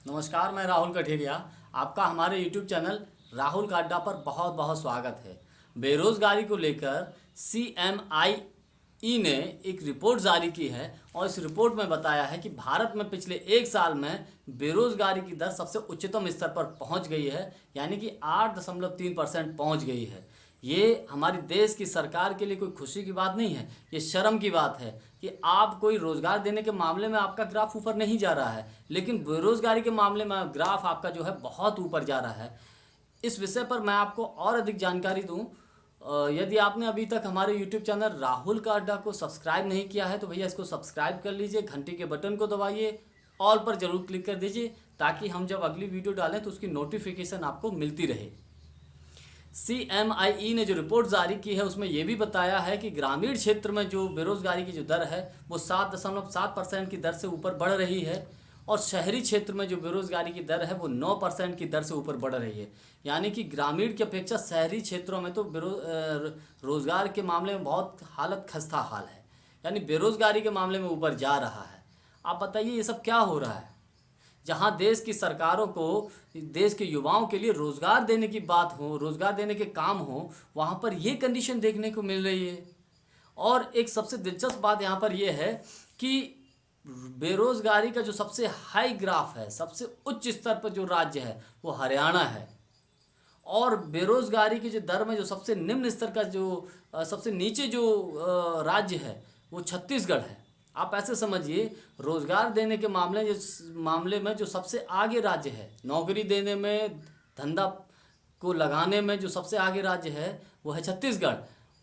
नमस्कार, मैं राहुल कठेरिया। आपका हमारे YouTube चैनल राहुल का अड्डा पर बहुत बहुत स्वागत है। बेरोजगारी को लेकर CMIE ने एक रिपोर्ट जारी की है और इस रिपोर्ट में बताया है कि भारत में पिछले एक साल में बेरोजगारी की दर सबसे उच्चतम स्तर पर पहुंच गई है, यानी कि 8.3% पहुंच गई है। ये हमारी देश की सरकार के लिए कोई खुशी की बात नहीं है, ये शर्म की बात है कि आप कोई रोज़गार देने के मामले में आपका ग्राफ ऊपर नहीं जा रहा है, लेकिन बेरोज़गारी के मामले में ग्राफ आपका जो है बहुत ऊपर जा रहा है। इस विषय पर मैं आपको और अधिक जानकारी दूं। यदि आपने अभी तक हमारे YouTube चैनल राहुल का अड्डा को सब्सक्राइब नहीं किया है तो भैया इसको सब्सक्राइब कर लीजिए, घंटी के बटन को दबाइए, ऑल पर ज़रूर क्लिक कर दीजिए ताकि हम जब अगली वीडियो डालें तो उसकी नोटिफिकेशन आपको मिलती रहे। CMIE ने जो रिपोर्ट जारी की है उसमें यह भी बताया है कि ग्रामीण क्षेत्र में जो बेरोजगारी की जो दर है वो 7.7% की दर से ऊपर बढ़ रही है और शहरी क्षेत्र में जो बेरोजगारी की दर है वो 9% की दर से ऊपर बढ़ रही है। यानी कि ग्रामीण की अपेक्षा शहरी क्षेत्रों में तो रोजगार के मामले में बहुत हालत खस्ता हाल है, यानी बेरोजगारी के मामले में ऊपर जा रहा है। आप बताइए ये सब क्या हो रहा है? जहाँ देश की सरकारों को देश के युवाओं के लिए रोज़गार देने की बात हो, रोज़गार देने के काम हो, वहाँ पर ये कंडीशन देखने को मिल रही है। और एक सबसे दिलचस्प बात यहाँ पर यह है कि बेरोज़गारी का जो सबसे हाई ग्राफ है, सबसे उच्च स्तर पर जो राज्य है वो हरियाणा है, और बेरोज़गारी की जो दर में जो सबसे निम्न स्तर का जो सबसे नीचे जो राज्य है वो छत्तीसगढ़ है। आप ऐसे समझिए, रोज़गार देने के मामले में जो सबसे आगे राज्य है, नौकरी देने में, धंधा को लगाने में जो सबसे आगे राज्य है वो है छत्तीसगढ़।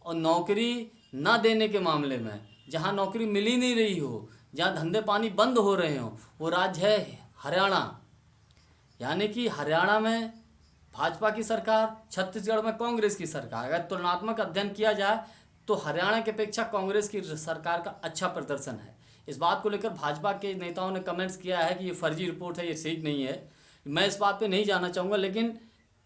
और नौकरी ना देने के मामले में, जहाँ नौकरी मिल ही नहीं रही हो, जहाँ धंधे पानी बंद हो रहे हो, वो राज्य है हरियाणा। यानी कि हरियाणा में भाजपा की सरकार, छत्तीसगढ़ में कांग्रेस की सरकार। अगर तुलनात्मक अध्ययन किया जाए तो हरियाणा की अपेक्षा कांग्रेस की सरकार का अच्छा प्रदर्शन है। इस बात को लेकर भाजपा के नेताओं ने कमेंट्स किया है कि ये फर्जी रिपोर्ट है, ये ठीक नहीं है। मैं इस बात पे नहीं जाना चाहूँगा, लेकिन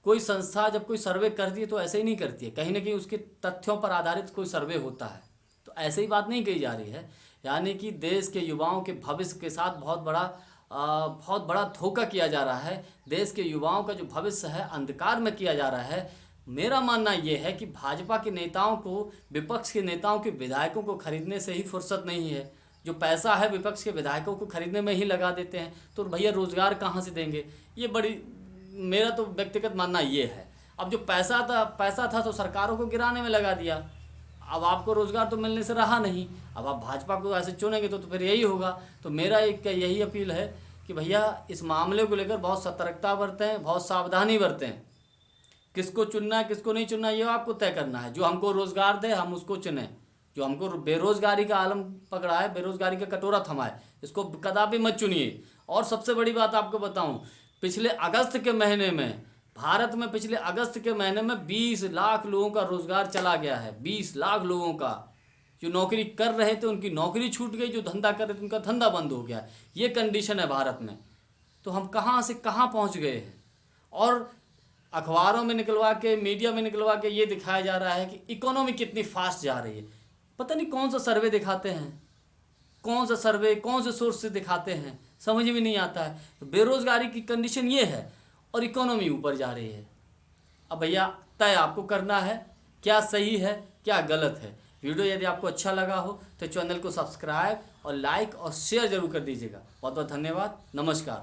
कोई संस्था जब कोई सर्वे करती है तो ऐसे ही नहीं करती है, कहीं ना कहीं उसके तथ्यों पर आधारित कोई सर्वे होता है। तो ऐसे ही बात नहीं कही जा रही है। यानी कि देश के युवाओं के भविष्य के साथ बहुत बड़ा धोखा किया जा रहा है। देश के युवाओं का जो भविष्य है अंधकार में किया जा रहा है। मेरा मानना ये है कि भाजपा के नेताओं को, विपक्ष के नेताओं के विधायकों को खरीदने से ही फुर्सत नहीं है। जो पैसा है विपक्ष के विधायकों को खरीदने में ही लगा देते हैं, तो भैया रोज़गार कहाँ से देंगे? ये मेरा तो व्यक्तिगत मानना ये है। अब जो पैसा था तो सरकारों को गिराने में लगा दिया। अब आपको रोज़गार तो मिलने से रहा नहीं, अब आप भाजपा को ऐसे चुनेंगे तो फिर यही होगा। तो मेरा एक यही अपील है कि भैया इस मामले को लेकर बहुत सतर्कता बरतें, बहुत सावधानी बरतें। किसको चुनना है किसको नहीं चुनना ये आपको तय करना है। जो हमको रोज़गार दे हम उसको चुनें, जो हमको बेरोज़गारी का आलम पकड़ा है, बेरोज़गारी का कटोरा थमाए, इसको कदापि मत चुनिए। और सबसे बड़ी बात आपको बताऊं, पिछले अगस्त के महीने में भारत में 20 लाख लोगों का रोज़गार चला गया है। 20 लाख लोगों का जो नौकरी कर रहे थे उनकी नौकरी छूट गई, जो धंधा कर रहे थे उनका धंधा बंद हो गया। ये कंडीशन है भारत में। तो हम कहाँ से कहाँ पहुँच गए हैं। और अखबारों में निकलवा के, मीडिया में निकलवा के ये दिखाया जा रहा है कि इकोनॉमी कितनी फास्ट जा रही है। पता नहीं कौन सा सर्वे दिखाते हैं, कौन सा सर्वे कौन से सोर्स से दिखाते हैं, समझ में नहीं आता है। तो बेरोज़गारी की कंडीशन ये है और इकोनॉमी ऊपर जा रही है। अब भैया तय आपको करना है, क्या सही है क्या गलत है। वीडियो यदि आपको अच्छा लगा हो तो चैनल को सब्सक्राइब और लाइक और शेयर ज़रूर कर दीजिएगा। बहुत बहुत धन्यवाद। नमस्कार।